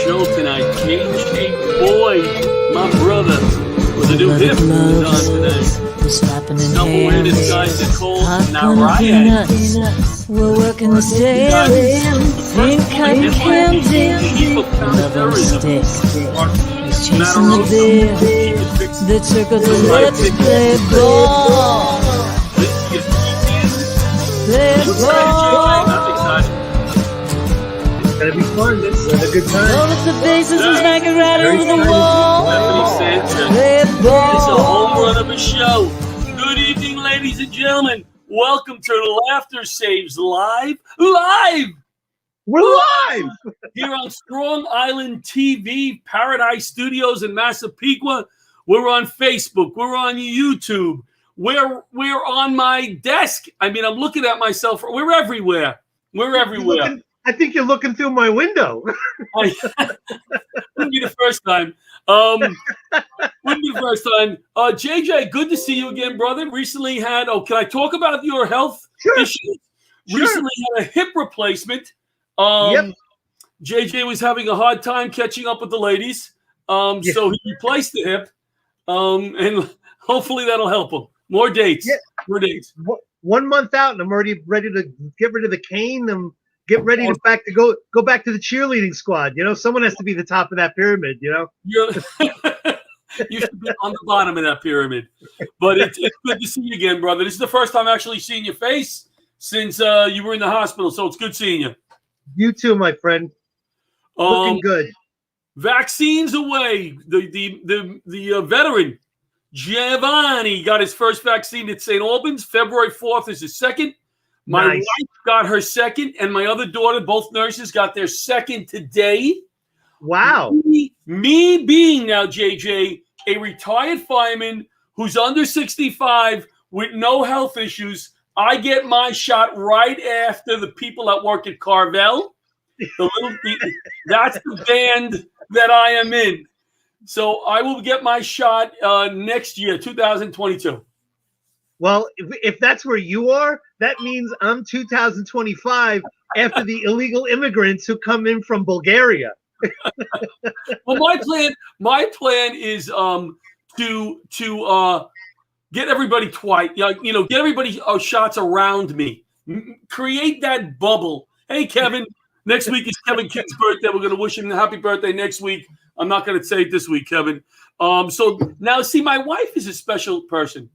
show tonight. JJay boy, my brother, with a new hip is on today. Double weirdest guy, Nicole, Narayan. We're working the stairs. Pink cotton candy. Another stick. He's chasing the beer. The circle to let's play ball. Play ball. It's gonna be fun. This is a good time. Roll up the bases and smack it right over the wall. Play ball. It's a home run of a show. Good evening, ladies and gentlemen. Welcome to Laughter Saves Live. We're live here on Strong Island TV, Paradise Studios in Massapequa. We're on Facebook. We're on YouTube. We're on my desk. I mean, I'm looking at myself. We're everywhere. We're everywhere. I think you're looking through my window. Wouldn't be the first time. JJay, good to see you again, brother. Recently had, can I talk about your health issues? Sure. Recently had a hip replacement. Yep. JJay was having a hard time catching up with the ladies. So he replaced the hip. And hopefully that'll help him. More dates. Yeah. More dates. 1 month out, and I'm already ready to get rid of the cane and get ready to go back to the cheerleading squad. You know, someone has to be the top of that pyramid. You know, you should be on the bottom of that pyramid. But it's good to see you again, brother. This is the first time actually seeing your face since you were in the hospital. So it's good seeing you. You too, my friend. Looking good. Vaccines away. The veteran Giovanni got his first vaccine at St. Albans. February 4th is his second. My wife got her second, and my other daughter, both nurses, got their second today. Wow. Me being now, JJay, a retired fireman who's under 65 with no health issues, I get my shot right after the people that work at Caccavale. That's the band that I am in. So I will get my shot next year, 2022. Well, if that's where you are, that means I'm 2025 after the illegal immigrants who come in from Bulgaria. Well, my plan is to get everybody twice. Get everybody shots around me. Create that bubble. Hey, Kevin. Next week is Kevin Kidd's birthday. We're going to wish him a happy birthday next week. I'm not going to say it this week, Kevin. So now, see, my wife is a special person.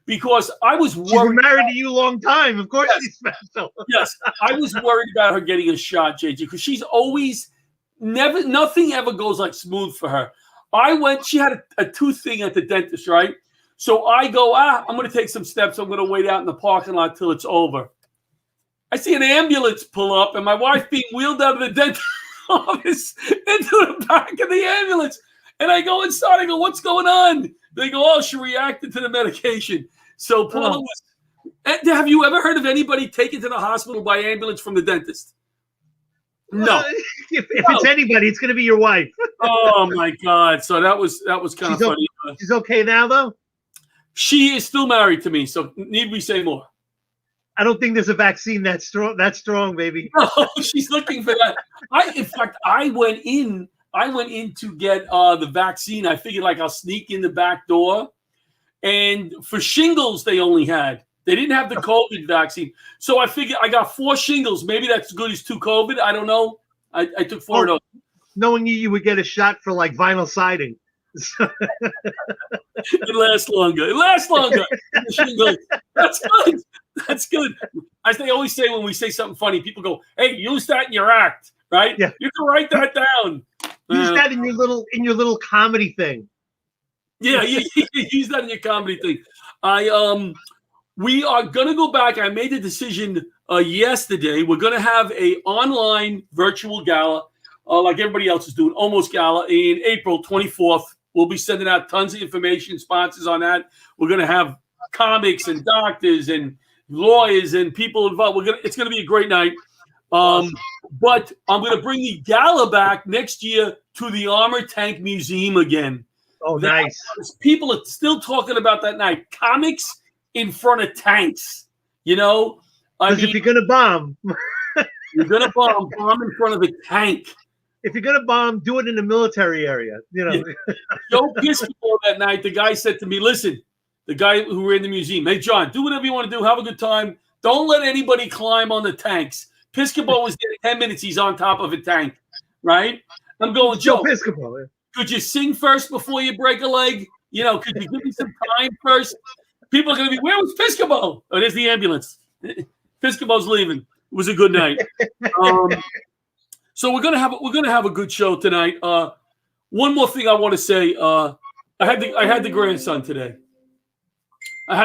Because I was worried. She's been married to you a long time. Of course she's special. Yes. I was worried about her getting a shot, JJ, because she's always nothing ever goes like smooth for her. She had a tooth thing at the dentist, right? So I go, I'm going to take some steps. I'm going to wait out in the parking lot till it's over. I see an ambulance pull up and my wife being wheeled out of the dentist office into the back of the ambulance. And I go inside. I go, what's going on? They go, she reacted to the medication. So Paula was. Have you ever heard of anybody taken to the hospital by ambulance from the dentist? No. If it's anybody, it's going to be your wife. Oh my God! So that was kind of funny. She's okay now, though. She is still married to me. So need we say more? I don't think there's a vaccine that's strong, baby. No, she's looking for that. In fact, I went in to get the vaccine. I figured I'll sneak in the back door. And for shingles, they didn't have the COVID vaccine. So I figured I got 4 shingles. Maybe that's as good as 2 COVID. I don't know. I took 4 of those. Knowing you would get a shot for vinyl siding. It lasts longer. That's good. That's good. As they always say when we say something funny, people go, hey, use that in your act, right? Yeah. You can write that down. Use that in your little comedy thing. Yeah, use that in your comedy thing. We are gonna go back. I made the decision yesterday. We're gonna have a online virtual gala, like everybody else is doing, almost gala in April 24th. We'll be sending out tons of information, sponsors on that. We're gonna have comics and doctors and lawyers and people involved. It's gonna be a great night. But I'm gonna bring the gala back next year to the Armor Tank Museum again. Oh, nice. People are still talking about that night. Comics in front of tanks. Because if you're going to bomb. You're going to bomb in front of a tank. if you're gonna bomb, do it in the military area. You know. Yeah. Joe Piscopo that night, the guy said to me, listen, the guy who ran the museum, hey, John, do whatever you want to do. Have a good time. Don't let anybody climb on the tanks. Piscopo was there 10 minutes. He's on top of a tank, right? I'm going, Joe, Piscopo. could you sing first before you break a leg? You know, could you give me some time first? People are going to be, where was Piscopo? Oh, there's the ambulance. Piscopo's leaving. It was a good night. So we're gonna have a good show tonight. One more thing I want to say. I had the grandson today. The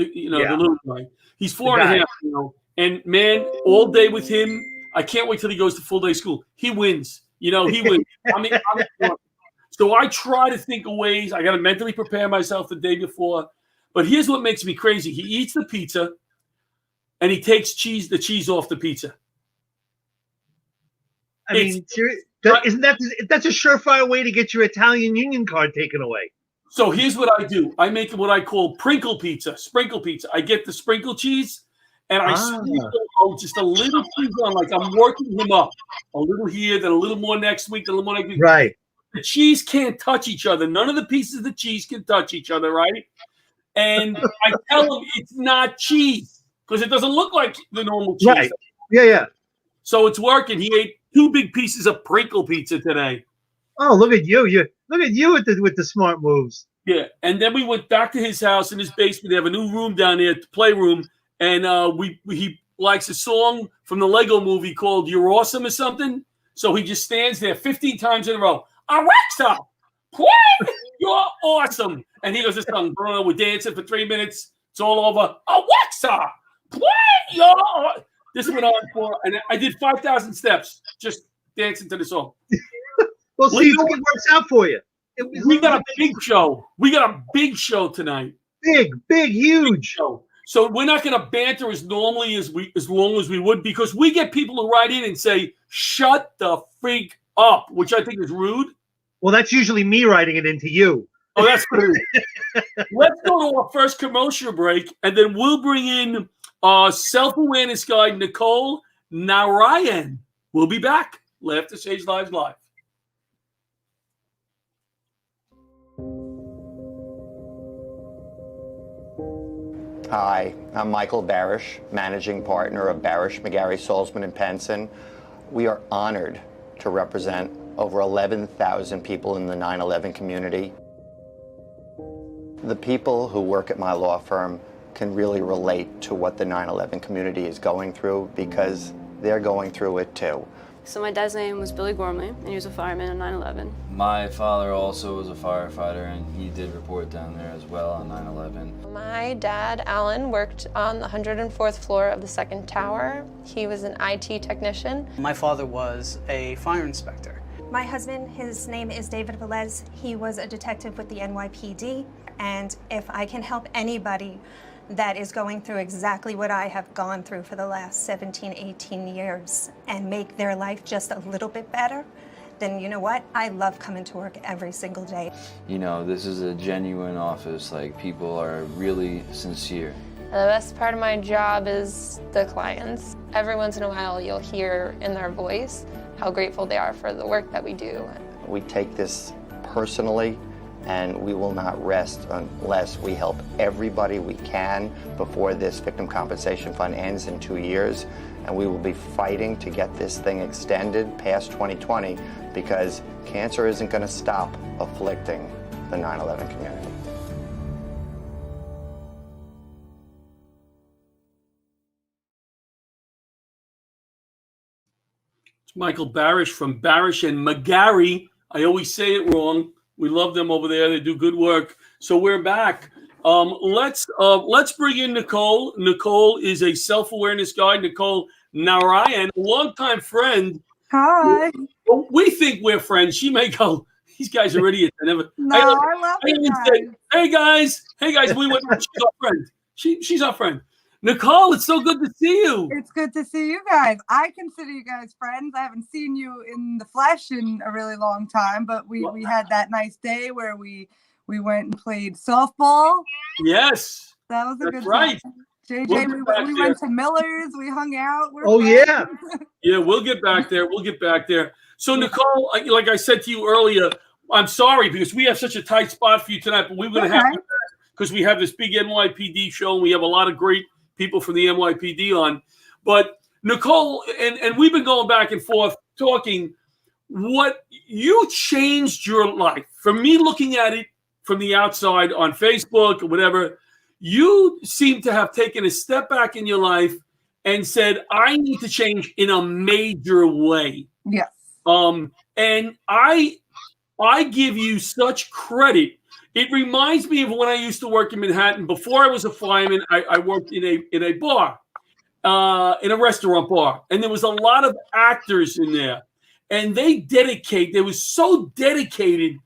little guy. He's 4.5, you know, and man, all day with him. I can't wait till he goes to full day school. He wins. You know, he wins. So I try to think of ways. I got to mentally prepare myself the day before. But here's what makes me crazy. He eats the pizza, and he takes the cheese off the pizza. I mean, isn't that's a surefire way to get your Italian Union card taken away? So here's what I do. I make what I call sprinkle pizza. I get the sprinkle cheese, and I sprinkle just a little cheese on, like I'm working him up. A little here, then a little more next week, then a little more next week. Right. The cheese can't touch each other. None of the pieces of the cheese can touch each other, right? And I tell him it's not cheese because it doesn't look like the normal cheese. Right. Yeah. So it's working. He ate 2 big pieces of sprinkle pizza today. Oh, look at you! Look at you with the smart moves. Yeah, and then we went back to his house in his basement. They have a new room down there, the playroom, and he likes a song from the Lego movie called "You're Awesome" or something. So he just stands there 15 times in a row. Alexa, play "You're Awesome," and he goes, "This song, Bruno, we're dancing for 3 minutes. It's all over. Alexa, play "You're." This went on for, and I did 5,000 steps just dancing to the song. Well, see, it works out for you. We got a big show. We got a big show tonight. Big, huge show. So we're not going to banter as long as we would, because we get people to write in and say, "Shut the freak up," which I think is rude. Well, that's usually me writing it into you. Oh, that's rude. Let's go to our first commercial break, and then we'll bring in self-awareness guide Nicole Narayan. We'll be back. Laughter Saves Lives Live. Hi, I'm Michael Barish, managing partner of Barish, McGarry, Salzman & Penson. We are honored to represent over 11,000 people in the 9/11 community. The people who work at my law firm can really relate to what the 9/11 community is going through because they're going through it too. So my dad's name was Billy Gormley, and he was a fireman on 9/11. My father also was a firefighter, and he did report down there as well on 9/11. My dad, Alan, worked on the 104th floor of the second tower. He was an IT technician. My father was a fire inspector. My husband, his name is David Velez. He was a detective with the NYPD, and if I can help anybody that is going through exactly what I have gone through for the last 17, 18 years and make their life just a little bit better, then you know what? I love coming to work every single day. You know, this is a genuine office. Like, people are really sincere. The best part of my job is the clients. Every once in a while you'll hear in their voice how grateful they are for the work that we do. We take this personally, and we will not rest unless we help everybody we can before this Victim Compensation Fund ends in 2 years. And we will be fighting to get this thing extended past 2020 because cancer isn't going to stop afflicting the 9/11 community. It's Michael Barish from Barish and McGarry. I always say it wrong. We love them over there. They do good work. So we're back. Let's bring in Nicole. Nicole is a self-awareness guide. Nicole Narayan, a longtime friend. Hi. We think we're friends. She may go, these guys are idiots. I love you guys. Hey guys. We went. She's our friend. She's our friend. Nicole, it's so good to see you. It's good to see you guys. I consider you guys friends. I haven't seen you in the flesh in a really long time, but we had that nice day where we went and played softball. Yes. That was a good right. time. JJay, we went to Miller's. We hung out. Yeah. Yeah, we'll get back there. So Nicole, like I said to you earlier, I'm sorry because we have such a tight spot for you tonight, but we're going to have to, because we have this big NYPD show and we have a lot of great people from the NYPD on. But Nicole, and we've been going back and forth talking, what you changed your life. From me looking at it from the outside on Facebook or whatever, you seem to have taken a step back in your life and said, I need to change in a major way. Yes. And I give you such credit. It reminds me of when I used to work in Manhattan. Before I was a fireman, I worked in a bar, in a restaurant bar. And there was a lot of actors in there. And they were so dedicated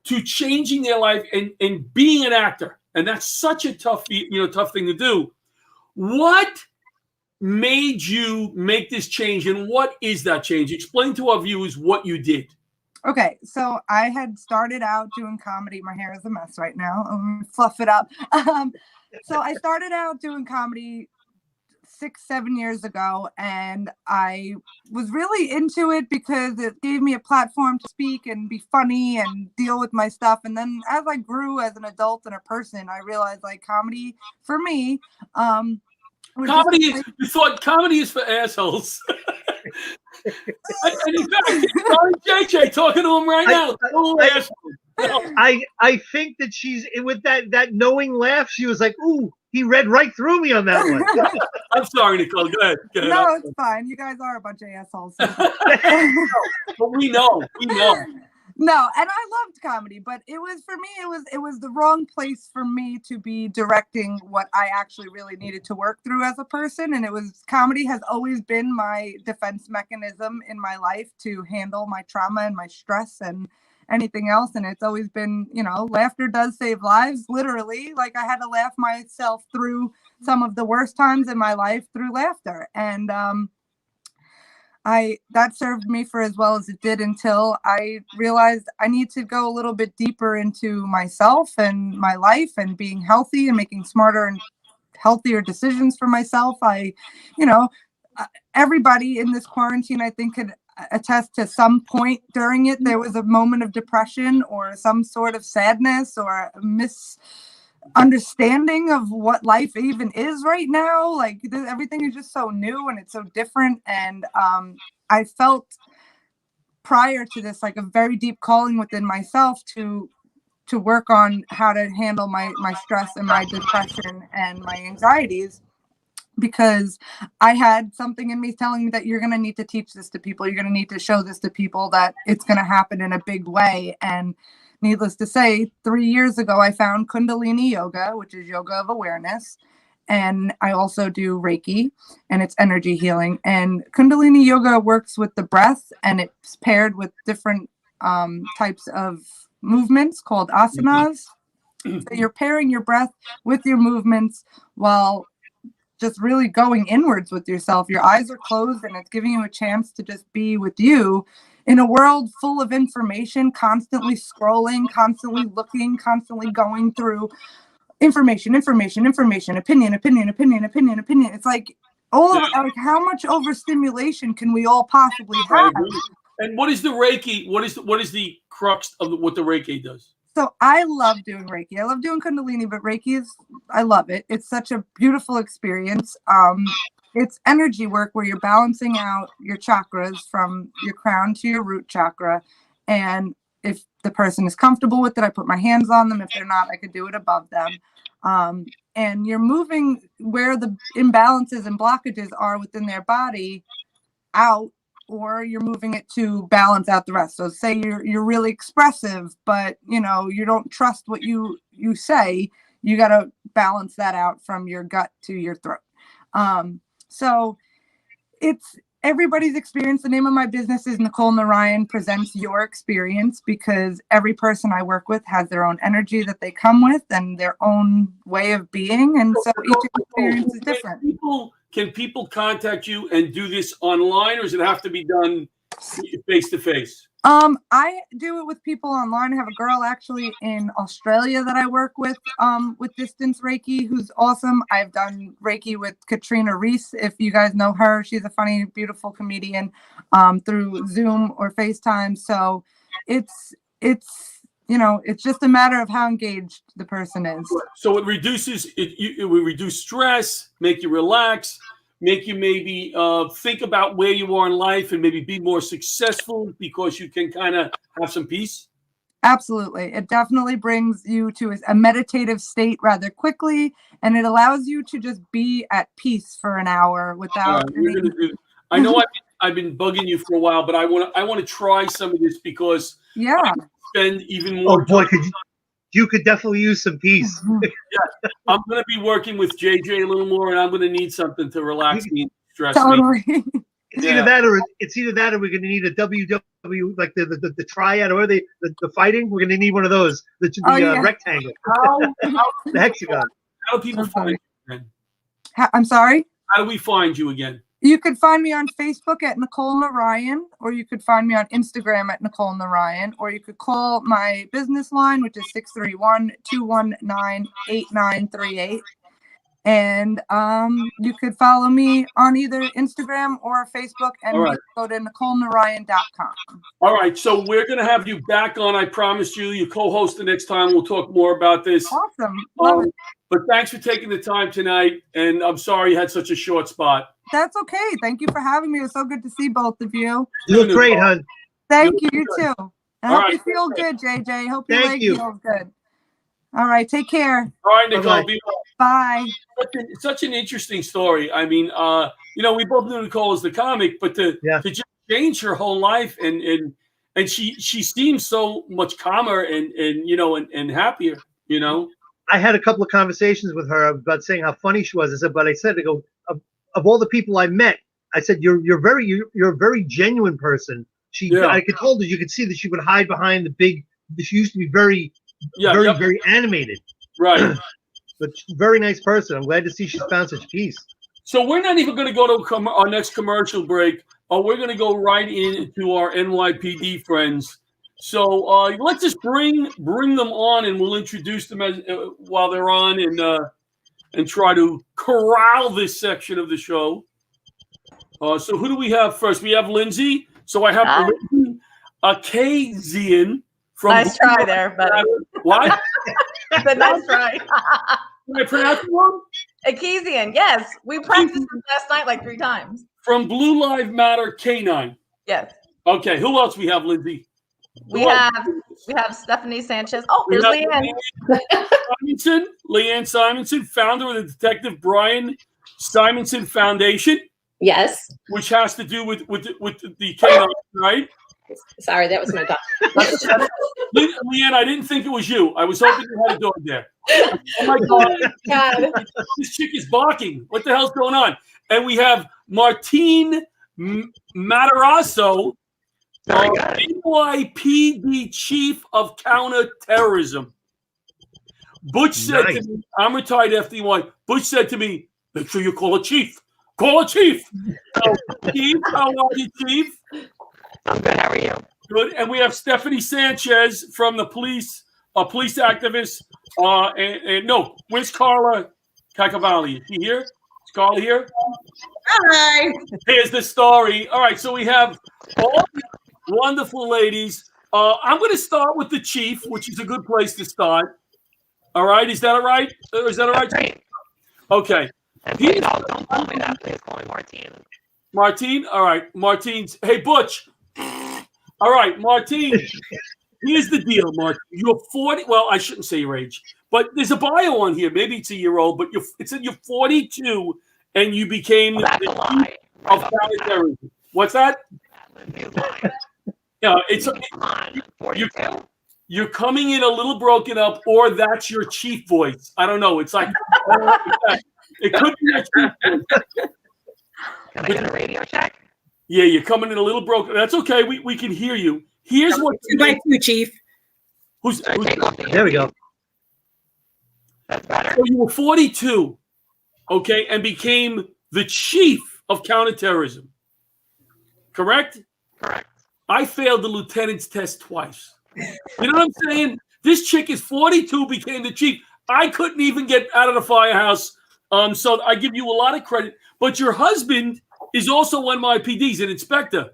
to changing their life and being an actor. And that's such a tough thing to do. What made you make this change, and what is that change? Explain to our viewers what you did. Okay, so I had started out doing comedy. My hair is a mess right now. I'm fluff it up. So I started out doing comedy 6-7 years ago, and I was really into it because it gave me a platform to speak and be funny and deal with my stuff. And then as I grew as an adult and a person, I realized like comedy for me, you thought comedy is for assholes. And in fact, JJay talking to him right now. I think that she's with that knowing laugh. She was like, "Ooh, he read right through me on that one." I'm sorry, Nicole. Go ahead. No, it's fine. You guys are a bunch of assholes. But we know. No, and I loved comedy, but it was for me, it was the wrong place for me to be directing what I actually really needed to work through as a person. And comedy has always been my defense mechanism in my life to handle my trauma and my stress and anything else. And it's always been, laughter does save lives, literally. Like I had to laugh myself through some of the worst times in my life through laughter. And that served me for as well as it did until I realized I need to go a little bit deeper into myself and my life and being healthy and making smarter and healthier decisions for myself. Everybody in this quarantine, I think, could attest to some point during it. There was a moment of depression or some sort of sadness or a misunderstanding of what life even is right now. Like everything is just so new and it's so different. And I felt prior to this like a very deep calling within myself to work on how to handle my stress and my depression and my anxieties, because I had something in me telling me that you're going to need to teach this to people. You're going to need to show this to people, that it's going to happen in a big way. And needless to say, 3 years ago, I found Kundalini Yoga, which is yoga of awareness. And I also do Reiki, and it's energy healing. And Kundalini Yoga works with the breath, and it's paired with different types of movements called asanas. So you're pairing your breath with your movements while just really going inwards with yourself. Your eyes are closed, and it's giving you a chance to just be with you in a world full of information, constantly scrolling, constantly looking, constantly going through information, opinion. It's like how much overstimulation can we all possibly have? And what is the Reiki? What is the crux of what the Reiki does? So I love doing Reiki. I love doing Kundalini, but Reiki I love it. It's such a beautiful experience. It's energy work where you're balancing out your chakras from your crown to your root chakra. And if the person is comfortable with it, I put my hands on them. If they're not, I could do it above them. And you're moving where the imbalances and blockages are within their body out, or you're moving it to balance out the rest. So say you're really expressive, but you don't trust what you say. You got to balance that out from your gut to your throat. So it's everybody's experience. The name of my business is Nicole Narayan Presents Your Experience, because every person I work with has their own energy that they come with and their own way of being. And so each experience is different. Can people contact you and do this online, or does it have to be done face to face? I do it with people online. I have a girl actually in Australia that I work with distance Reiki, who's awesome. I've done Reiki with Katrina Reese, if you guys know her. She's a funny, beautiful comedian, through Zoom or FaceTime. So it's it's just a matter of how engaged the person is. So it will reduce stress, make you relax, make you maybe think about where you are in life and maybe be more successful because you can kind of have some peace? Absolutely. It definitely brings you to a meditative state rather quickly, and it allows you to just be at peace for an hour without I know I've been bugging you for a while, but I want to try some of this because I spend even more time. You could definitely use some peace. Yeah, I'm going to be working with JJay a little more, and I'm going to need something to relax me and stress me. It's either that or we're going to need a WW, like the triad or the fighting. We're going to need one of those, the rectangle, the hexagon. How do people find you again? I'm sorry? How do we find you again? You could find me on Facebook at Nicole Narayan, or you could find me on Instagram at Nicole Narayan, or you could call my business line, which is 631-219-8938. And you could follow me on either Instagram or Facebook, and go to NicoleNarayan.com. All right, so we're going to have you back on. I promised you. You co-host the next time. We'll talk more about this. Awesome. Love it. But thanks for taking the time tonight, and I'm sorry you had such a short spot. That's okay. Thank you for having me. It was so good to see both of you. You look great, hon. Thank you. You too. I hope you feel good, JJay. Hope your leg feels good. All right. Take care. All right, Nicole. Be well. Bye. Such an interesting story. I mean, we both knew Nicole as the comic, but to just change her whole life and she seems so much calmer and happier, I had a couple of conversations with her about saying how funny she was. I said, of all the people I met, I said, you're a very genuine person. I could told her, you could see that she would hide behind the big. She used to be very animated. Right. But very nice person. I'm glad to see she's found such peace. So we're not even going to go to our next commercial break. We're going to go right into our NYPD friends. So let's just bring them on, and we'll introduce them while they're on, and try to corral this section of the show. So who do we have first? We have Lindsay. So I have Lindsay Ekizian from. Nice try there, buddy. What? But nice try. Did I pronounce it wrong? Ekizian, yes. We practiced it last night like 3 times. From Blue Lives Matter K9. Yes. Okay, who else we have, Lindsay? We have Stephanie Sanchez. Oh, there's Leanne. Leanne Simonsen, founder of the Detective Brian Simonsen Foundation. Yes. Which has to do with the K9, right? Sorry, that was my dog. Leanne, I didn't think it was you. I was hoping you had a dog there. Oh my God. This chick is barking. What the hell's going on? And we have Martine Materasso, NYPD Chief of Counterterrorism. Butch said to me, I'm retired FD1. Butch said to me, make sure you call a chief. Call a chief. So, Chief, how are you, Chief? I'm good. How are you? Good. And we have Stephanie Sanchez from the police, a police activist. Where's Carla Caccavale? Is she here? Is Carla here? Hi. Here's the story. All right, so we have all these wonderful ladies. I'm going to start with the chief, which is a good place to start. All right, is that all right? Is that all right? Great. Okay. Please don't call me that. Please call me Martine. Martine? All right. Martine's. Hey, Butch. All right, Martine. Here's the deal, Martine. You're 40. Well, I shouldn't say your age, but there's a bio on here. Maybe it's a year old, but it said you're 42 and you became the chief of counterterrorism. What's that? Yeah, it's 42. You're coming in a little broken up, or that's your chief voice. I don't know. It's like it could be your chief voice. Can I get a radio check? Yeah, you're coming in a little broken. That's okay. We can hear you. Here's what you, Chief. Who's there we go. That's better. So you were 42, okay, and became the chief of counterterrorism. Correct? Correct. I failed the lieutenant's test twice. You know what I'm saying? This chick is 42, became the chief. I couldn't even get out of the firehouse. So I give you a lot of credit. But your husband is also NYPD. He's an inspector.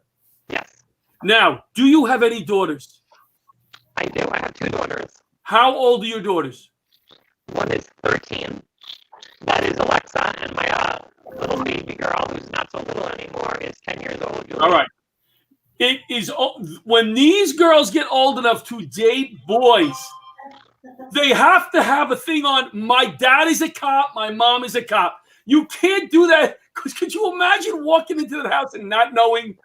Yes. Now, do you have any daughters? I do. I have 2 daughters. How old are your daughters? One is 13. That is Alexa, and my little baby girl, who's not so little anymore, is 10 years old. All right. It is when these girls get old enough to date boys, they have to have a thing on. My dad is a cop. My mom is a cop. You can't do that because could you imagine walking into the house and not knowing,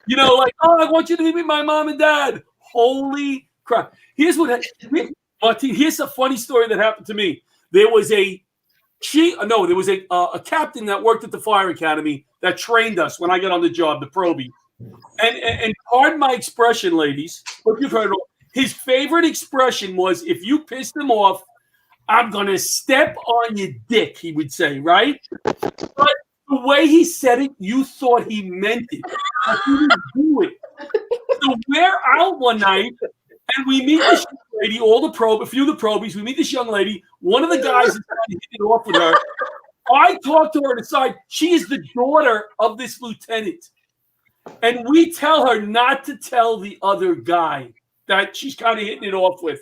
like, oh, I want you to meet my mom and dad. Holy crap! Here's Martine. Here's a funny story that happened to me. There was a captain that worked at the fire academy that trained us when I got on the job, the probie. And pardon my expression, ladies, but you've heard it all. His favorite expression was, if you pissed him off, I'm going to step on your dick, he would say, right? But the way he said it, you thought he meant it. But he didn't do it. So we're out one night, and we meet this young lady, a few of the probies, we meet this young lady. One of the guys is trying to hit it off with her. I talked to her on the side. She is the daughter of this lieutenant. And we tell her not to tell the other guy that she's kind of hitting it off with.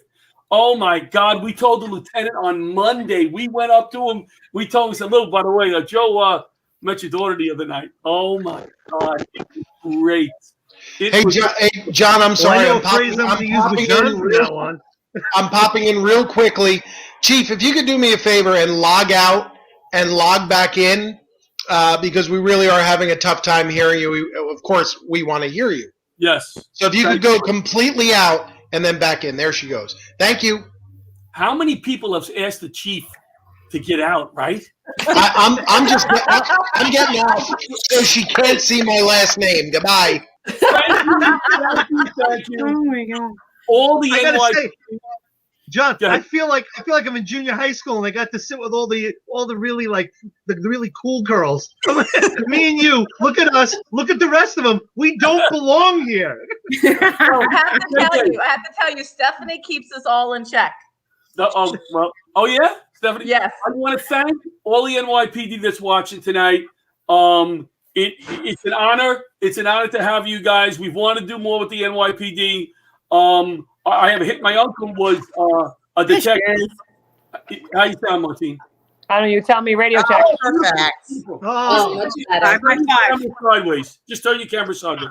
Oh, my God. We told the lieutenant on Monday. We went up to him. We told him, we said, by the way, Joe met your daughter the other night. Oh, my God. It was great. John, I'm sorry. I'm popping in real quickly. Chief, if you could do me a favor and log out and log back in, because we really are having a tough time hearing you. Of course, we want to hear you. Yes. So if you could go completely out and then back in. There she goes. Thank you. How many people have asked the chief to get out, right? I'm getting out so she can't see my last name. Goodbye. Thank you. Oh, my God. All the I gotta NYPD. say, John, I feel like I'm in junior high school and I got to sit with all the really the really cool girls. Me and you, look at us, look at the rest of them. We don't belong here. I have to tell you, Stephanie keeps us all in check. Oh yeah, Stephanie. Yes. I want to thank all the NYPD that's watching tonight. It's an honor. It's an honor to have you guys. We've wanted to do more with the NYPD. I have hit. My uncle was a detective. How you sound, Martine? I don't know. You tell me. Radio check. Perfect. Much better. Camera sideways. Just turn your camera sideways.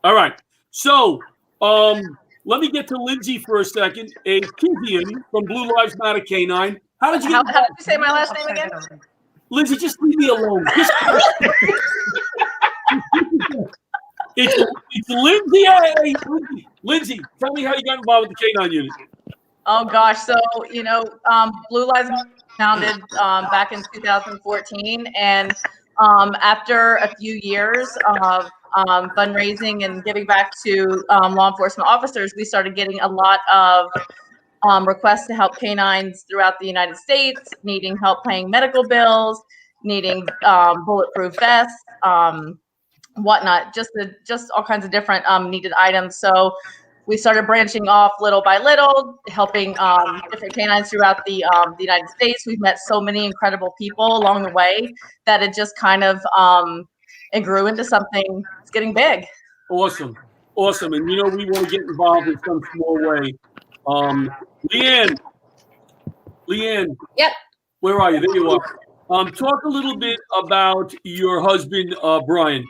All right. So, let me get to Lindsay for a second. Ekizian from Blue Lives Matter K9. How did you say my last name again? Lindsay, just leave me alone. It's Lindsay. Hey, Lindsay, tell me how you got involved with the K9 unit. Oh gosh, so Blue Lives founded back in 2014, and after a few years of fundraising and giving back to law enforcement officers, we started getting a lot of requests to help canines throughout the United States, needing help paying medical bills, needing bulletproof vests, whatnot, just all kinds of different needed items. So we started branching off little by little, helping different canines throughout the United States. We've met so many incredible people along the way that it just kind of it grew into something that's getting big. Awesome. And we want to get involved in some small way. Leanne. Yep. Where are you? There you are. Talk a little bit about your husband, Brian.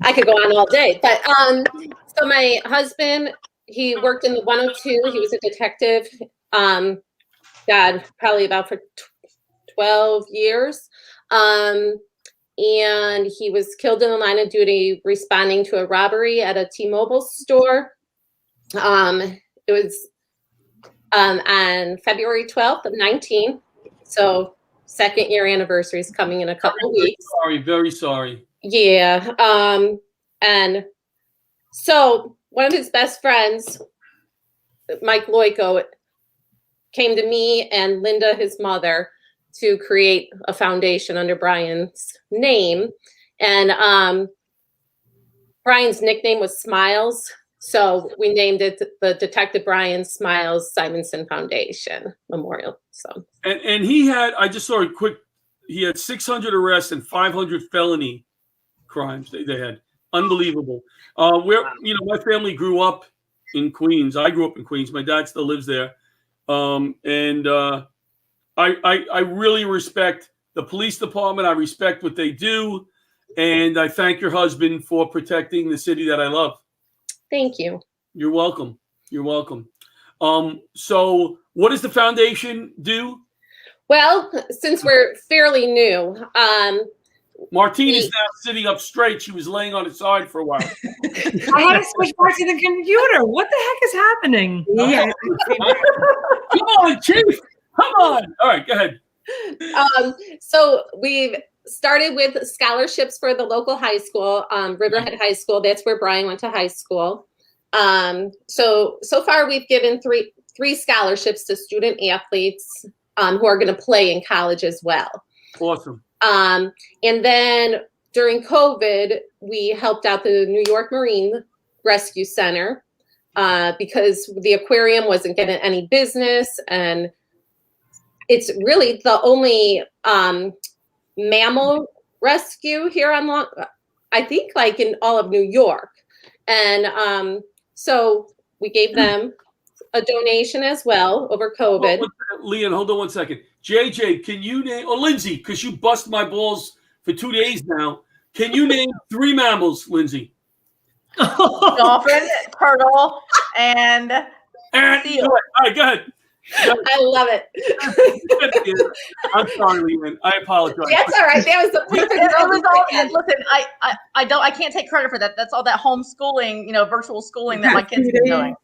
I could go on all day, but so my husband, he worked in the 102. He was a detective. Probably about for 12 years. And he was killed in the line of duty responding to a robbery at a T-Mobile store. It was on February 12th of 19. So second year anniversary is coming in a couple of weeks. Very sorry. Yeah. And so one of his best friends, Mike Loico, came to me and Linda, his mother, to create a foundation under Brian's name. And Brian's nickname was Smiles, so we named it the Detective Brian Smiles Simonsen Foundation Memorial. So, and he had, I just saw a quick, he had 600 arrests and 500 felony crimes they had. Unbelievable. Where, you know, my family grew up in Queens. I grew up in Queens. My dad still lives there. I really respect the police department. I respect what they do. And I thank your husband for protecting the city that I love. Thank you. You're welcome. You're welcome. So what does the foundation do? Well, since we're fairly new, Martine is now sitting up straight. She was laying on its side for a while. I had to switch parts of the computer. What the heck is happening? Yeah. Come on, Chief. Come on. All right, go ahead. So we've started with scholarships for the local high school, Riverhead High School. That's where Brian went to high school. So far we've given three scholarships to student athletes who are going to play in college as well. Awesome. And then during COVID, we helped out the New York Marine Rescue Center because the aquarium wasn't getting any business, and it's really the only mammal rescue here on I think like in all of New York. And so we gave them a donation as well over COVID. Leanne, hold on one second. JJay, can you name, or Lindsay, because you bust my balls for 2 days now, can you name 3 mammals, Lindsay? Dolphin, turtle, and seal. All right, go ahead. I love it. I'm sorry, Leanne. I apologize. That's all right. That was the perfect. Listen, I can't take credit for that. That's all that homeschooling, virtual schooling that my kids are doing.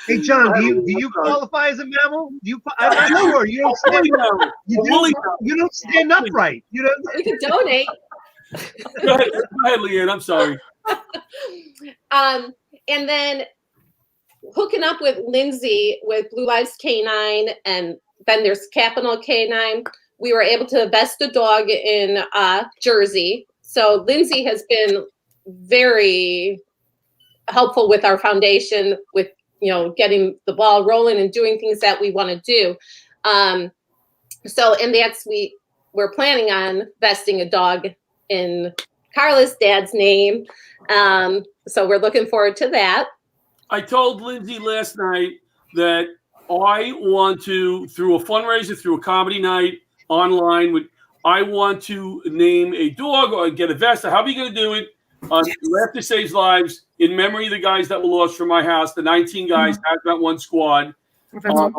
Hey, John, do you qualify as a mammal? I'm not sure. You don't stand up. You don't stand upright. You don't. We can donate. Go ahead, Leanne. I'm sorry. And then hooking up with Lindsay with Blue Lives Canine, and then there's Capital Canine. We were able to vest a dog in Jersey. So Lindsay has been very helpful with our foundation with, getting the ball rolling and doing things that we want to do. And we're planning on vesting a dog in Carla's dad's name. So we're looking forward to that. I told Lindsay last night that I want to, through a fundraiser, through a comedy night online, I want to name a dog or get a vest. How are you going to do it? Laughter Saves Lives in memory of the guys that were lost from my house, the 19 guys, Hazmat One Squad. And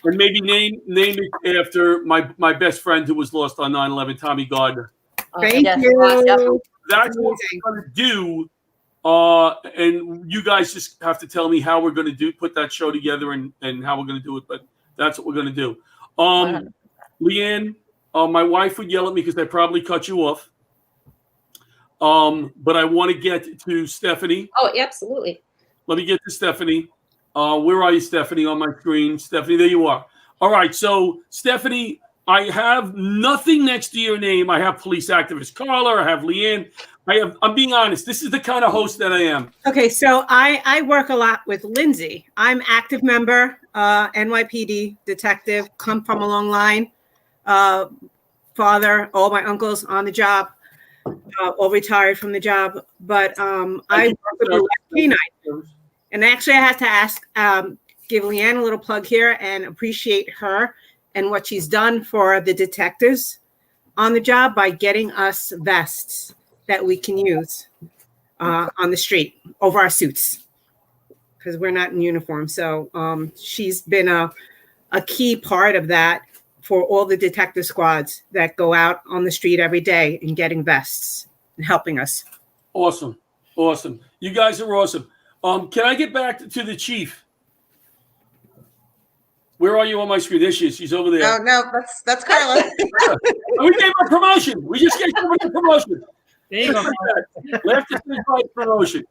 maybe name it after my best friend who was lost on 9/11, Tommy Gardner. Thank you. That's what we're going to do. And you guys just have to tell me how we're going to put that show together and how we're going to do it. But that's what we're going to do. Leanne, my wife would yell at me because I probably cut you off. But I want to get to Stephanie. Oh, absolutely. Let me get to Stephanie. Where are you, Stephanie, on my screen? Stephanie, there you are. All right. So, Stephanie, I have nothing next to your name. I have police activist Carla. I have Leanne. I'm being honest. This is the kind of host that I am. Okay, so I work a lot with Lindsay. I'm active member, NYPD detective, come from a long line. Father, all my uncles on the job, all retired from the job. But I work with the Canine. And actually, I had to give Leanne a little plug here and appreciate her and what she's done for the detectives on the job by getting us vests that we can use on the street over our suits because we're not in uniform. So she's been a key part of that for all the detective squads that go out on the street every day and getting vests and helping us. Awesome. Awesome. You guys are awesome. Can I get back to the chief? Where are you on my screen? There she is. She's over there. Oh, no, that's Carla. We gave her promotion. We just gave her a promotion. There you go. Left to promotion.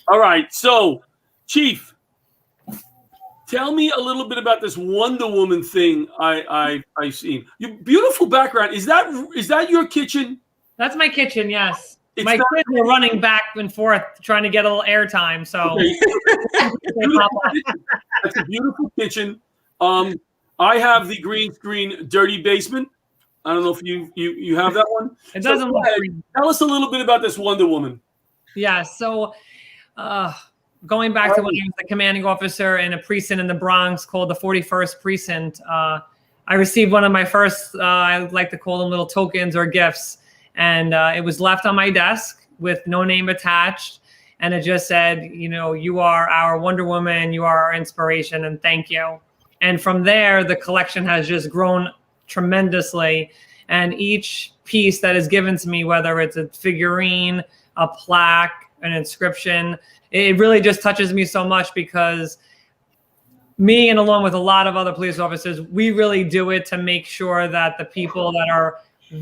All right. So, Chief, tell me a little bit about this Wonder Woman thing I've seen. Your beautiful background. Is that your kitchen? That's my kitchen. Yes. My kids were running back and forth trying to get a little airtime. So it's a beautiful kitchen. I have the green screen dirty basement. I don't know if you have that one. It doesn't look green. Tell us a little bit about this Wonder Woman. Yeah, so going back to when I was the commanding officer in a precinct in the Bronx called the 41st Precinct, I received one of my first, I like to call them little tokens or gifts. And it was left on my desk with no name attached. And it just said, you know, you are our Wonder Woman, you are our inspiration, and thank you. And from there, the collection has just grown tremendously. And each piece that is given to me, whether it's a figurine, a plaque, an inscription, it really just touches me so much because me and along with a lot of other police officers, we really do it to make sure that the people that are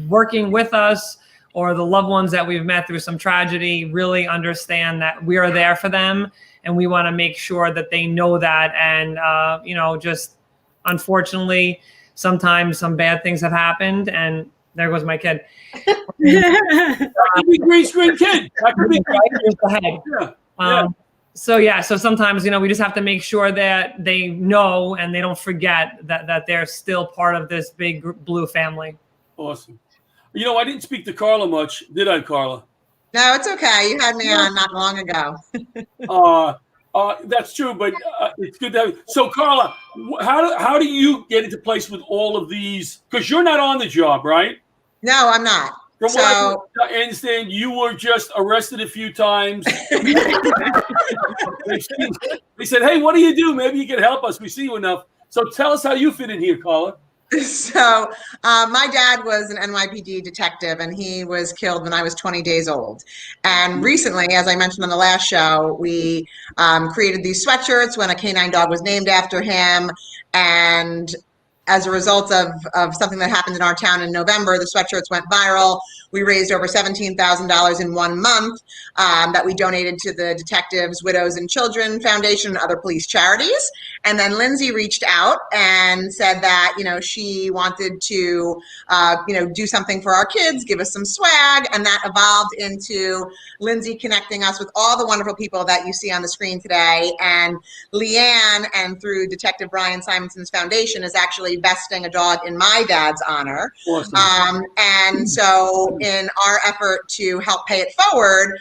working with us or the loved ones that we've met through some tragedy really understand that we are there for them. And we want to make sure that they know that. And, you know, just unfortunately, sometimes some bad things have happened. And there goes my kid. That could be green screen kid. That could be So sometimes, you know, we just have to make sure that they know and they don't forget that they're still part of this big blue family. Awesome. You know, I didn't speak to Carla much, did I, Carla? No, it's okay. You had me on not long ago. That's true, but it's good to have you. So, Carla, how do you get into place with all of these? Because you're not on the job, right? No, I'm not. From what I understand, you were just arrested a few times. They said, hey, what do you do? Maybe you can help us. We see you enough. So tell us how you fit in here, Carla. So my dad was an NYPD detective, and he was killed when I was 20 days old. And recently, as I mentioned on the last show, we created these sweatshirts when a canine dog was named after him. And as a result of something that happened in our town in November, the sweatshirts went viral. We raised over $17,000 in 1 month that we donated to the Detectives, Widows and Children Foundation and other police charities. And then Lindsay reached out and said that, you know, she wanted to, you know, do something for our kids, give us some swag. And that evolved into Lindsay connecting us with all the wonderful people that you see on the screen today. And Leanne, and through Detective Brian Simonsen's foundation, is actually vesting a dog in my dad's honor. Awesome. And so in our effort to help pay it forward,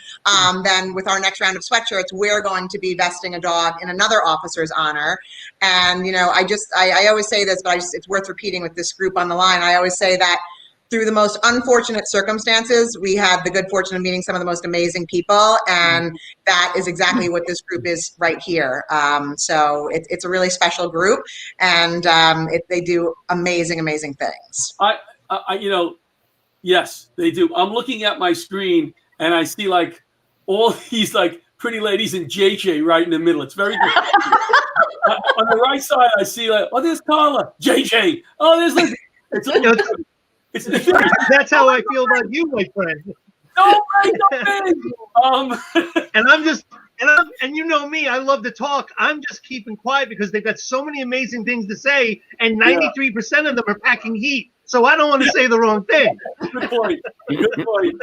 then with our next round of sweatshirts, we're going to be vesting a dog in another officer's honor. And, you know, I always say this, but it's worth repeating with this group on the line. I always say that through the most unfortunate circumstances, we have the good fortune of meeting some of the most amazing people. And that is exactly what this group is right here. So it's a really special group, and they do amazing, amazing things. You know, yes, they do. I'm looking at my screen and I see like all these like pretty ladies and JJay right in the middle. It's very good. On the right side, I see like, oh, there's Carla, JJay. Oh, there's Lindsay. That's how I feel about you, my friend. And I'm just, and you know me, I love to talk. I'm just keeping quiet because they've got so many amazing things to say, and 93% of them are packing heat. So I don't want to say the wrong thing. Good point. Good point.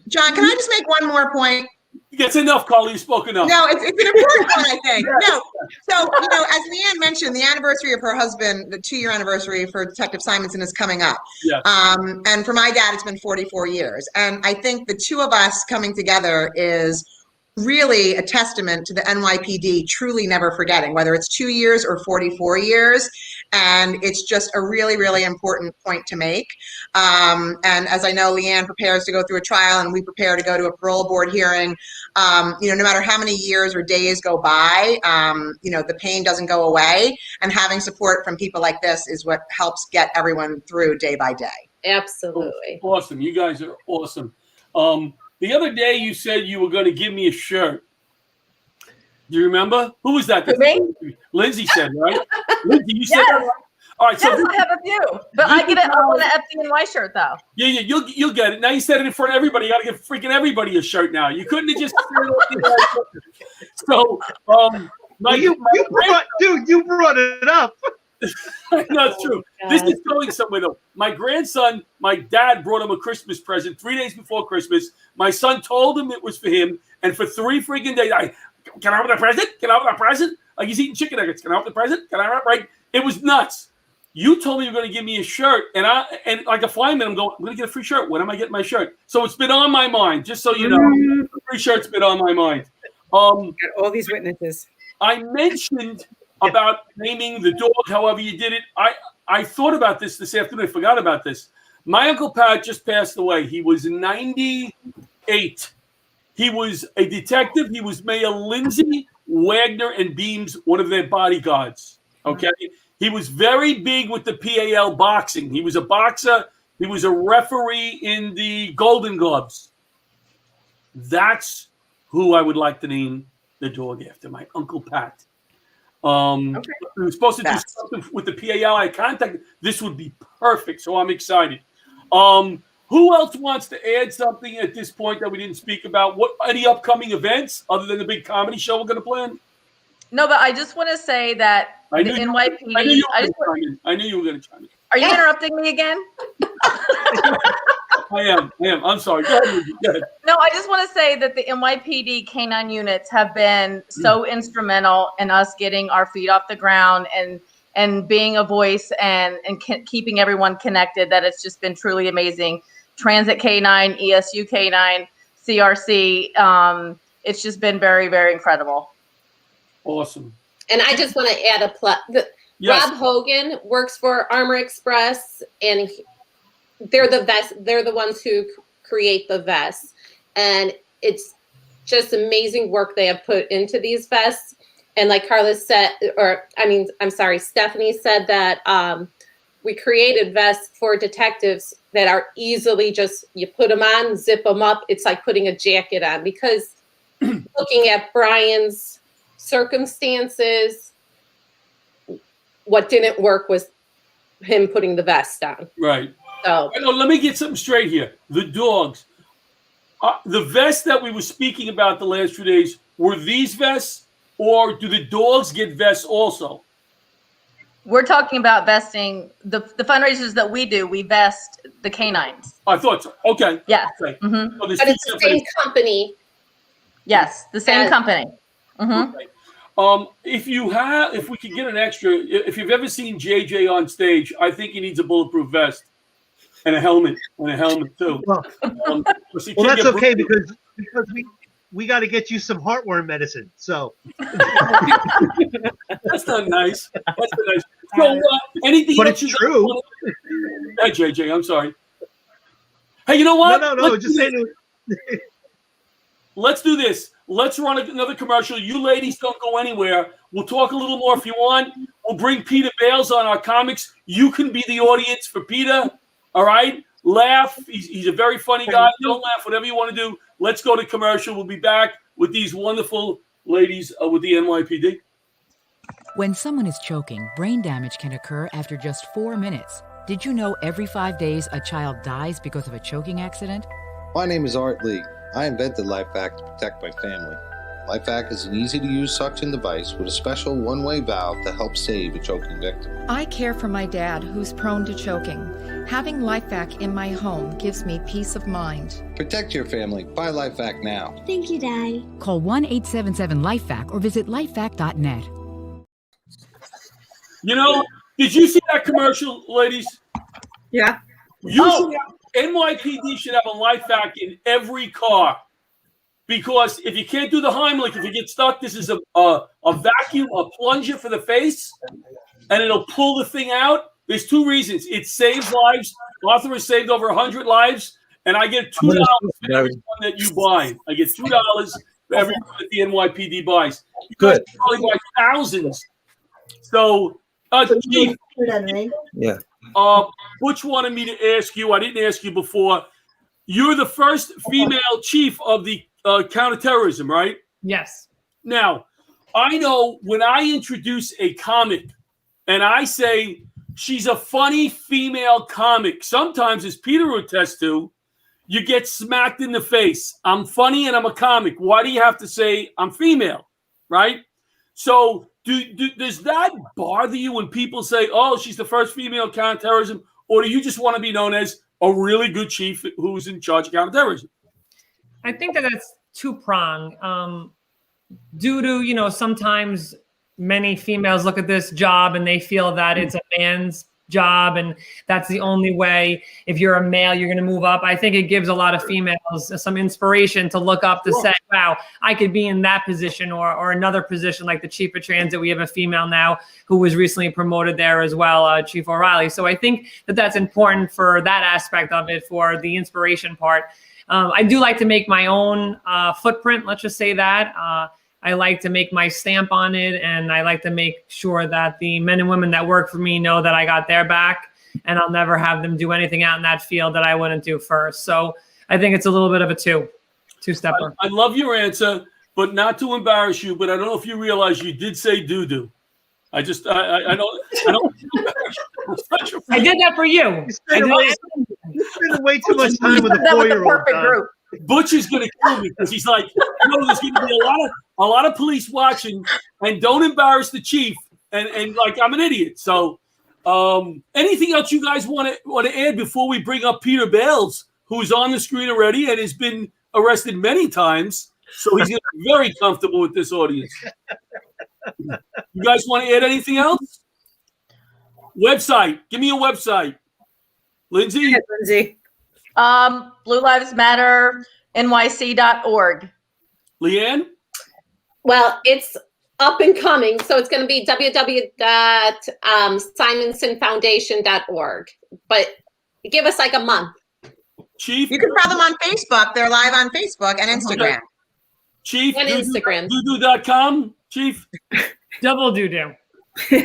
John, can I just make one more point? It's enough, Carla. You spoke enough. No, it's an important one, I think. No. So, you know, as Leanne mentioned, the anniversary of her husband, the 2-year anniversary for Detective Simonsen is coming up. Yes. And for my dad, it's been 44 years. And I think the two of us coming together is really a testament to the NYPD truly never forgetting, whether it's 2 years or 44 years. And it's just a really, really important point to make. And as I know, Leanne prepares to go through a trial and we prepare to go to a parole board hearing, you know, no matter how many years or days go by, you know, the pain doesn't go away. And having support from people like this is what helps get everyone through day by day. Absolutely. Awesome. You guys are awesome. The other day you said you were going to give me a shirt. Do you remember? Who was that? Lindsay said, right? Lindsay, you said that, right? All right, yes, I have a few, but I want an FDNY shirt though. Yeah, you'll get it. Now you said it in front of everybody. You got to give freaking everybody a shirt now. You couldn't have just. So, you brought it up. No, it's true. This is going somewhere, though. My grandson, my dad brought him a Christmas present 3 days before Christmas. My son told him it was for him, and for 3 freaking days, can I open the present? Can I open the present? Like he's eating chicken nuggets. Can I open the present? Can I? Right? It was nuts. You told me you were going to give me a shirt, and like a flyman, I'm going to get a free shirt. When am I getting my shirt? So it's been on my mind, just so you know. The free shirt's been on my mind. Got all these witnesses. I mentioned about naming the dog, however you did it. I thought about this afternoon. I forgot about this. My Uncle Pat just passed away. He was 98. He was a detective. He was Mayor Lindsay, Wagner, and Beams, one of their bodyguards. Okay? He was very big with the PAL boxing. He was a boxer. He was a referee in the Golden Gloves. That's who I would like to name the dog after, my Uncle Pat. We were supposed to do something with the PAL. I contacted. This would be perfect, so I'm excited. Who else wants to add something at this point that we didn't speak about? What any upcoming events other than the big comedy show we're going to plan? No, but I just want to say that the NYPD. I knew you were going to chime in. Are you interrupting me again? I am. I'm sorry. Go ahead. No, I just want to say that the NYPD canine units have been so instrumental in us getting our feet off the ground and being a voice and keeping everyone connected. That it's just been truly amazing. Transit K9, ESU K9, CRC. It's just been very, very incredible. Awesome. And I just want to add a plug. Yes. Rob Hogan works for Armor Express, and they're the ones who create the vests, and it's just amazing work they have put into these vests. And like Carla said, Stephanie said that we created vests for detectives that are easily just, you put them on, zip them up. It's like putting a jacket on, because looking at Brian's circumstances, what didn't work was him putting the vest on. Right. So let me get something straight here. The dogs, the vests that we were speaking about the last 2 days, were these vests, or do the dogs get vests also? We're talking about vesting the fundraisers that we do. We vest the canines. I thought so. Okay. Yeah. Okay. Mm-hmm. So but it's the same company. Yes, the same company. Mm-hmm. Okay. If we could get an extra, if you've ever seen JJay on stage, I think he needs a bulletproof vest and a helmet too. Well, that's okay because we got to get you some heartworm medicine. So that's not nice. That's not nice. So anything? But it's true. Hey, JJay, I'm sorry. Hey, you know what? No. Just saying. Let's do this. Let's run another commercial. You ladies don't go anywhere. We'll talk a little more if you want. We'll bring Peter Bales on our comics. You can be the audience for Peter. All right? Laugh. He's a very funny guy. Don't laugh. Whatever you want to do. Let's go to commercial. We'll be back with these wonderful ladies with the NYPD. When someone is choking, brain damage can occur after just 4 minutes. Did you know every 5 days a child dies because of a choking accident? My name is Art Lee. I invented LifeVac to protect my family. LifeVac is an easy-to-use suction device with a special one-way valve to help save a choking victim. I care for my dad, who's prone to choking. Having LifeVac in my home gives me peace of mind. Protect your family. Buy LifeVac now. Thank you, Daddy. Call 1-877-LifeVac or visit lifevac.net. You know, did you see that commercial, ladies? Yeah. NYPD should have a LifeVac in every car, because if you can't do the Heimlich, if you get stuck, this is a vacuum, a plunger for the face, and it'll pull the thing out. There's 2 reasons. It saves lives. Arthur has saved over 100 lives, and I get $2 for every one that you buy. I get $2 for every one that the NYPD buys. You guys probably buy thousands. So, Chief, yeah. Butch wanted me to ask you. I didn't ask you before. You're the first female chief of the counterterrorism, right? Yes. Now, I know when I introduce a comic and I say she's a funny female comic, sometimes, as Peter would attest to, you get smacked in the face. I'm funny and I'm a comic. Why do you have to say I'm female, right? So Does that bother you when people say, "Oh, she's the first female counterterrorism," or do you just want to be known as a really good chief who's in charge of counterterrorism? I think that that's two-pronged. Due to, sometimes many females look at this job and they feel that it's a man's job and that's the only way, if you're a male, you're going to move up. I think it gives a lot of females some inspiration to look up to say, wow, I could be in that position or another position like the chief of transit. We have a female now who was recently promoted there as well, Chief O'Reilly. So I think that that's important for that aspect of it, for the inspiration part. I do like to make my own footprint, let's just say that. I like to make my stamp on it, and I like to make sure that the men and women that work for me know that I got their back, and I'll never have them do anything out in that field that I wouldn't do first. So I think it's a little bit of a two-stepper. I love your answer, but not to embarrass you, but I don't know if you realize you did say doo-doo. I don't. I did that for you. You spend way too much time with a 4-year-old. Butch is going to kill me because he's like, there's going to be a lot of police watching, and don't embarrass the chief. And like, I'm an idiot. So, anything else you guys want to add before we bring up Peter Bales, who's on the screen already and has been arrested many times, so he's going to be very comfortable with this audience. You guys want to add anything else? Website. Give me a website. Lindsay? Yeah, Lindsay. Blue Lives Matter, NYC.org. Leanne? Well, it's up and coming, so it's going to be www.simonsenfoundation.org. But give us like a month. Chief? You can follow them on Facebook. They're live on Facebook and Instagram. Chief? And Instagram. Doodoo.com, Chief? Double doo-doo. He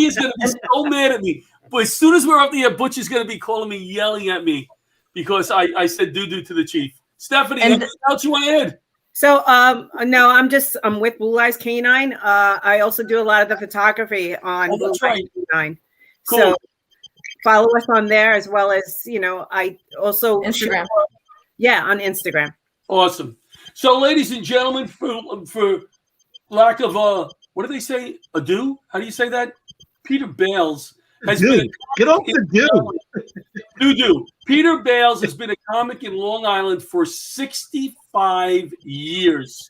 is going to be so mad at me. But as soon as we're up there, Butch is going to be calling me, yelling at me because I said doo-doo to the chief. Stephanie, anything else you want to add? So, no, I'm with Blue Lives Canine. I also do a lot of the photography on Blue Lives Canine. Cool. So follow us on there as well as, I also Instagram. On Instagram. Awesome. So, ladies and gentlemen, for lack of what do they say? Ado? How do you say that? Peter Bales has been get off the doo-doo. Peter Bales has been a comic in Long Island for 65 years.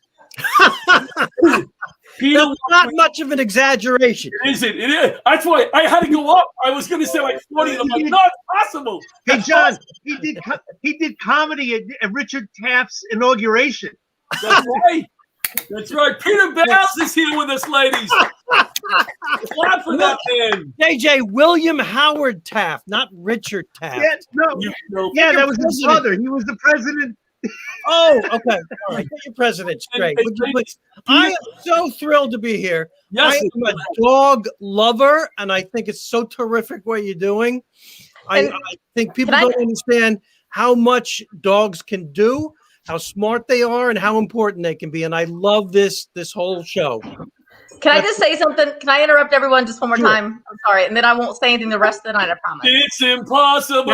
Peter, that's not much of an exaggeration. Is it? It is. That's why I had to go up. I was going to say like 40. And I'm like, no, it's possible. Hey, John, he did comedy at Richard Taft's inauguration. That's right. That's right. Peter Bales is here with us, ladies. Clap for that man. JJay, William Howard Taft, not Richard Taft. Yeah, that was his brother. He was the president. Oh, okay. All right. Get your president straight. I am so thrilled to be here. Yes, I am a dog lover, and I think it's so terrific what you're doing. I think people don't understand how much dogs can do, how smart they are, and how important they can be. And I love this whole show. Can I just say something? Can I interrupt everyone just one more time? I'm sorry. And then I won't say anything the rest of the night, I promise. It's impossible.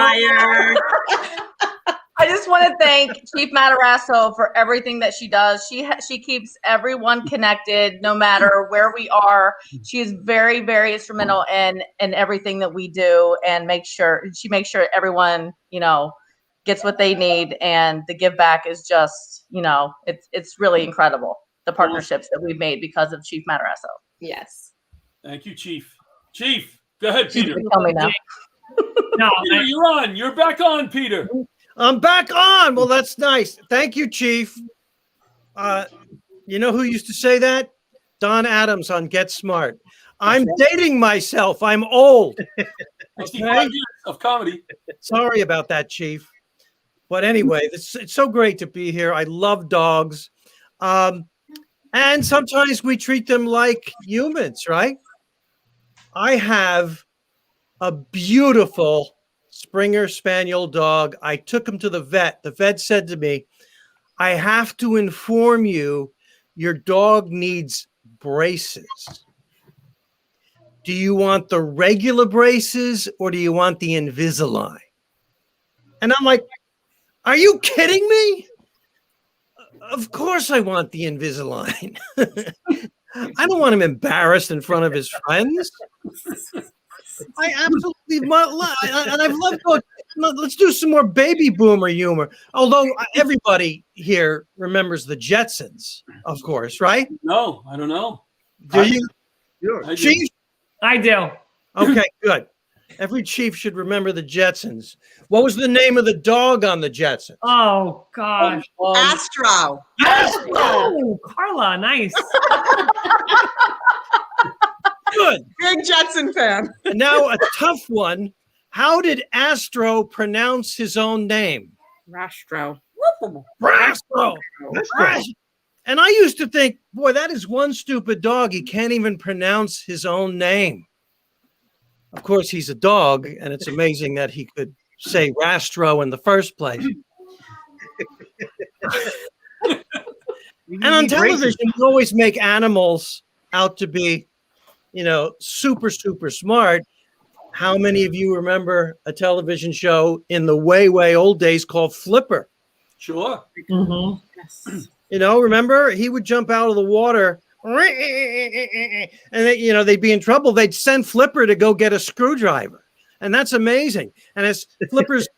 I just want to thank Chief Materasso for everything that she does. She keeps everyone connected no matter where we are. She is very, very instrumental in everything that we do, and she makes sure everyone, gets what they need, and the give back is just, it's really incredible, the partnerships that we've made because of Chief Materasso. Yes. Thank you, Chief. Chief, go ahead, Peter. Tell me now. No, Peter, you're on. You're back on, Peter. I'm back on. Well, that's nice. Thank you, Chief. You know who used to say that? Don Adams on Get Smart. I'm dating myself. I'm old. 65 years of comedy. Sorry about that, Chief. But anyway, it's so great to be here. I love dogs. And sometimes we treat them like humans, right? I have a beautiful Springer Spaniel dog. I took him to the vet. The vet said to me, I have to inform you, your dog needs braces. Do you want the regular braces or do you want the Invisalign? And I'm like, are you kidding me? Of course I want the Invisalign. I don't want him embarrassed in front of his friends. I absolutely and I've loved going. Let's do some more baby boomer humor. Although everybody here remembers the Jetsons, of course, right? No, I don't know. Do you, I do. Chief? I do. Okay, good. Every chief should remember the Jetsons. What was the name of the dog on the Jetsons? Oh gosh. Astro. Oh, Carla, nice. Good. Big Jetson fan. And now a tough one. How did Astro pronounce his own name? Rastro. Rastro. And I used to think, boy, that is one stupid dog. He can't even pronounce his own name. Of course, he's a dog, and it's amazing that he could say Rastro in the first place. And on television, you always make animals out to be, super, super smart. How many of you remember a television show in the way, way old days called Flipper? Sure. Mm-hmm. Yes. Remember? He would jump out of the water and they'd be in trouble. They'd send Flipper to go get a screwdriver. And that's amazing. And as Flipper's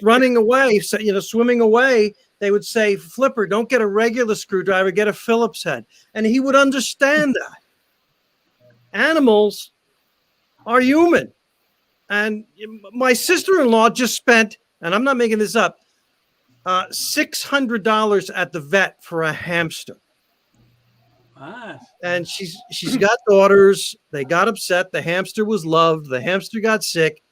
running away, swimming away, they would say, Flipper, don't get a regular screwdriver, get a Phillips head. And he would understand that. Animals are human. And my sister-in-law just spent, and I'm not making this up, $600 at the vet for a hamster. And she's got daughters. They got upset. The hamster was loved. The hamster got sick.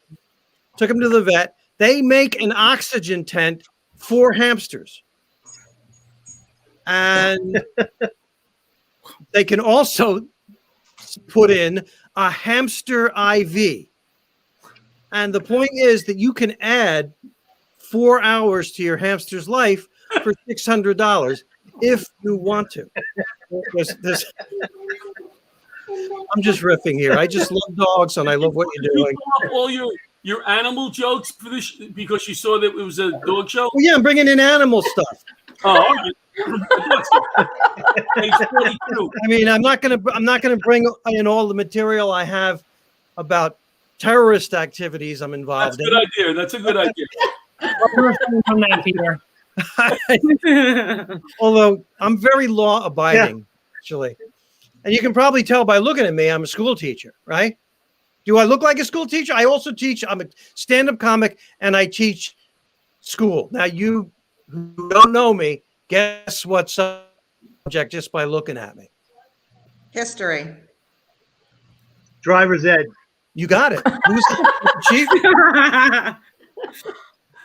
Took him to the vet. They make an oxygen tent for hamsters. And they can also put in a hamster IV. And the point is that you can add 4 hours to your hamster's life for $600 if you want to. I'm just riffing here. I just love dogs and I love what you're doing. You pull up all your animal jokes for this because you saw that it was a dog show? Well, yeah, I'm bringing in animal stuff. Oh, all right. Page 42. I mean, I'm not gonna bring in all the material I have about terrorist activities I'm involved in. That's a good idea. That's a good idea. From that, Peter. Although I'm very law abiding, actually. And you can probably tell by looking at me, I'm a school teacher, right? Do I look like a school teacher? I also teach, I'm a stand-up comic, and I teach school. Now, you who don't know me, guess what subject just by looking at me? History. Driver's ed. You got it. Who's the chief?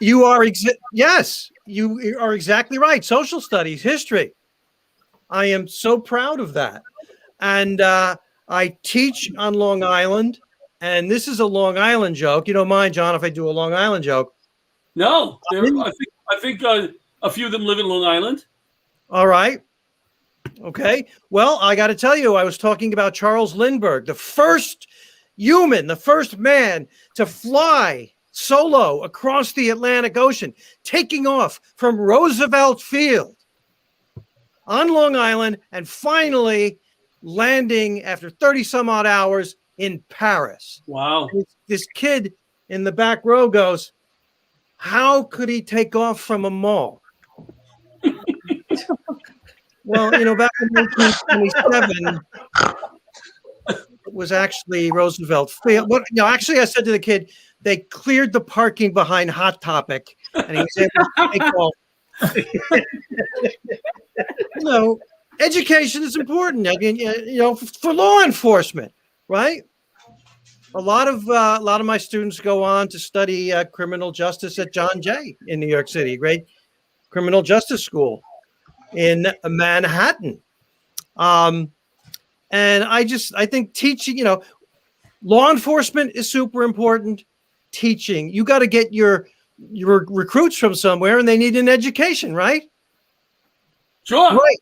You are yes, you are exactly right. Social studies, history. I am so proud of that. And I teach on Long Island, and this is a Long Island joke. You don't mind, John, if I do a Long Island joke? No, I think a few of them live in Long Island. All right. Okay. Well, I got to tell you, I was talking about Charles Lindbergh, the first human, the first man to fly solo across the Atlantic Ocean, taking off from Roosevelt Field on Long Island and finally landing after 30 some odd hours in Paris. Wow. This kid in the back row goes, how could he take off from a mall? Well, back in 1927, it was actually Roosevelt Field. But actually, I said to the kid, they cleared the parking behind Hot Topic, and he was able to take off. Education is important. I mean, for law enforcement, right? A lot of my students go on to study criminal justice at JJay in New York City, great criminal justice school in Manhattan. And I think teaching, law enforcement is super important. Teaching, you got to get your recruits from somewhere, and they need an education, right? Sure. Right.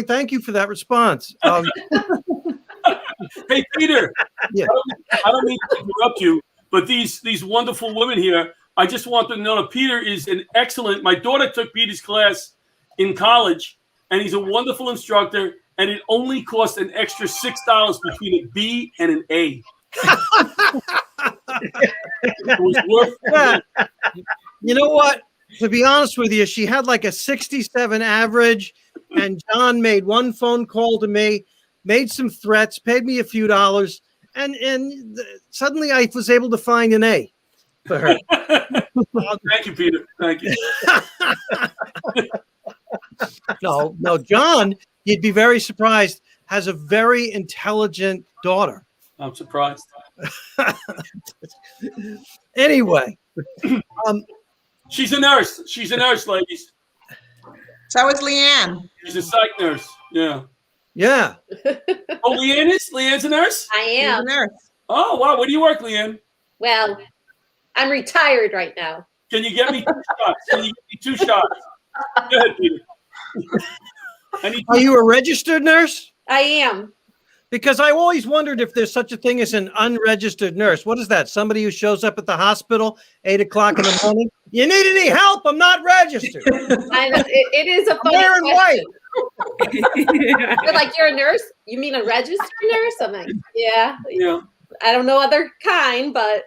Thank you for that response. Hey, Peter. Yeah. I don't mean to interrupt you, but these wonderful women here, I just want to know that Peter is an excellent. My daughter took Peter's class in college, and he's a wonderful instructor. and it only cost an extra $6 between a B and an A. It was worth Yeah. You know what? To be honest with you, she had like a 67 average, and John made one phone call to me, made some threats, paid me a few dollars, and suddenly I was able to find an A for her. Thank you, Peter. Thank you. No, John, you'd be very surprised, has a very intelligent daughter. I'm surprised. Anyway, she's a nurse. She's a nurse, ladies. So is Leanne. She's a psych nurse. Yeah. Yeah. Oh, Leanne is? Leanne's a nurse? I am. She's a nurse. Oh, wow. Where do you work, Leanne? Well, I'm retired right now. Can you get me 2 shots? Can you get me 2 shots? Go ahead, Peter. Are you a registered nurse? I am. Because I always wondered if there's such a thing as an unregistered nurse. What is that? Somebody who shows up at the hospital 8 o'clock in the morning? You need any help? I'm not registered. I know. It is a funny wearing question. You're like, you're a nurse? You mean a registered nurse? I'm like, yeah. I don't know other kind, but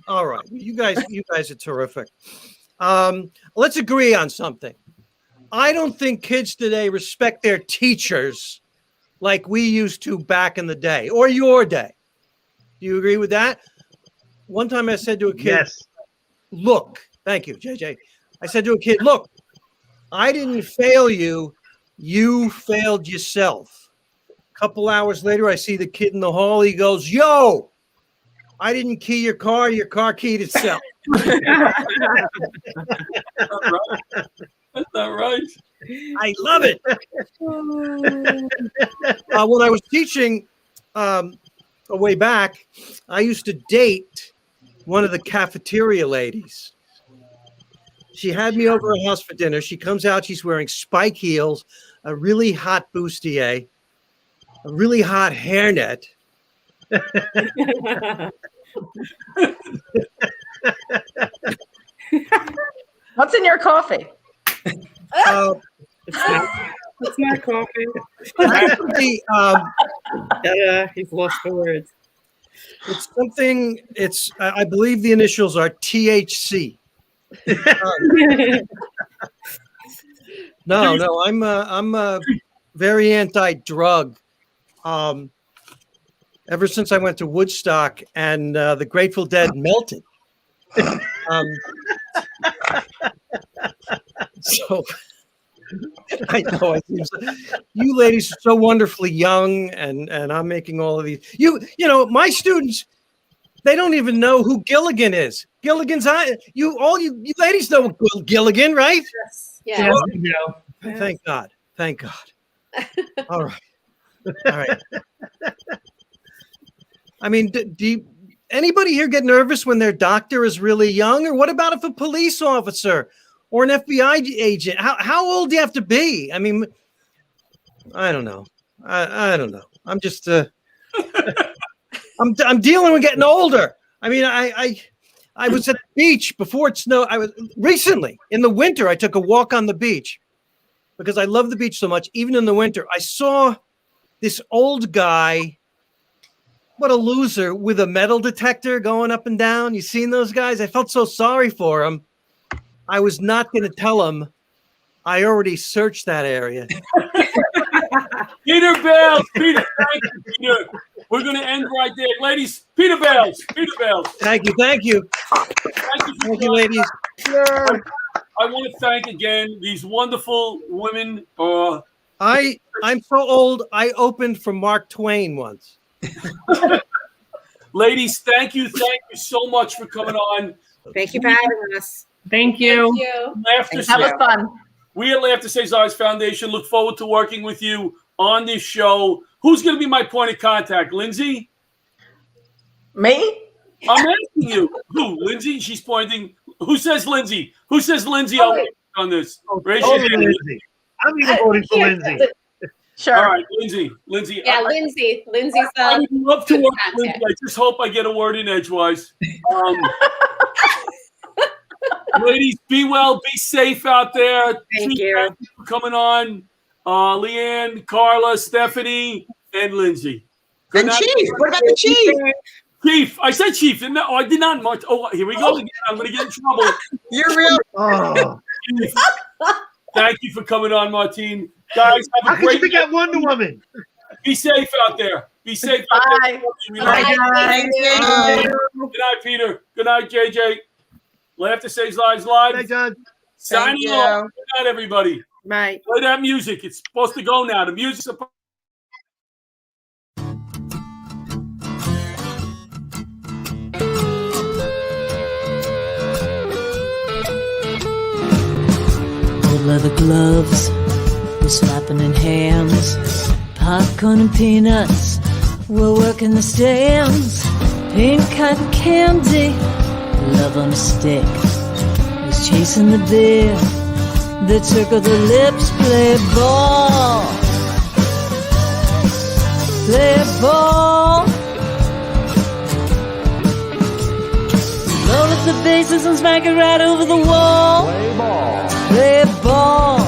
all right. You guys are terrific. Let's agree on something. I don't think kids today respect their teachers like we used to back in the day or your day. Do you agree with that? One time I said to a kid, yes. Look, thank you, JJ. I said to a kid, look, I didn't fail you. You failed yourself. A couple hours later, I see the kid in the hall. He goes, yo, I didn't key your car keyed itself. That's not right. I love it. When I was teaching way back, I used to date one of the cafeteria ladies. She had me over her house for dinner. She comes out, she's wearing spike heels, a really hot bustier, a really hot hairnet. What's in your coffee? It's not coffee. Actually, he's lost for words. It's something. I believe the initials are THC. No. I'm very anti-drug. Ever since I went to Woodstock and the Grateful Dead melted. So I know you ladies are so wonderfully young, and I'm making all of these. You know, my students, they don't even know who Gilligan is. Gilligan's you ladies know Gilligan, right? Yes. Yeah. Thank God. All right. I mean, do anybody here get nervous when their doctor is really young? Or what about if a police officer or an FBI agent? How old do you have to be? I mean, I don't know. I don't know. I'm just I'm dealing with getting older. I mean, I was at the beach before it snowed. I was recently in the winter. I took a walk on the beach because I love the beach so much. Even in the winter, I saw this old guy. What a loser, with a metal detector going up and down. You seen those guys? I felt so sorry for him. I was not going to tell him I already searched that area. Peter Bales. Peter, thank you, Peter. We're going to end right there. Ladies, Peter Bales. Thank you. Thank you, ladies. I want to thank again these wonderful women. I'm so old, I opened for Mark Twain once. Ladies, thank you so much for coming on. Thank you for having us. Thank you. That was fun. We at Laugh to Save Lives Foundation look forward to working with you on this show. Who's going to be my point of contact? Lindsay? Me? I'm asking you. Who? Lindsay? She's pointing. Who says Lindsay? Who says Lindsay on this? Raise your hand. Lindsay. I'm even voting for Lindsay. Sure. All right, Lindsay. Yeah, Lindsay. Lindsay's I would love to work with Lindsay. I just hope I get a word in edgewise. Ladies, be well, be safe out there. Thank you for coming on. Leanne, Carla, Stephanie, and Lindsay. And Chief, what about the Chief? Chief, I said Chief. No, I did not. Oh, here we go again. I'm going to get in trouble. You're real. Thank you for coming on, Martine. Guys, have a great day. How Wonder Woman? Be safe out there. Be safe out there. Good night, Peter. Good night, JJay. Laughter Saves Lives Live. Hey, John. Signing off. Good night, everybody. Bye. Play that music. It's supposed to go now. The music's supposed leather gloves, we're slapping in hands, popcorn and peanuts, we're working the stands, pink cotton candy, love on a stick, was chasing the beer, the circle the lips, play ball, roll up the bases and smack it right over the wall, play ball.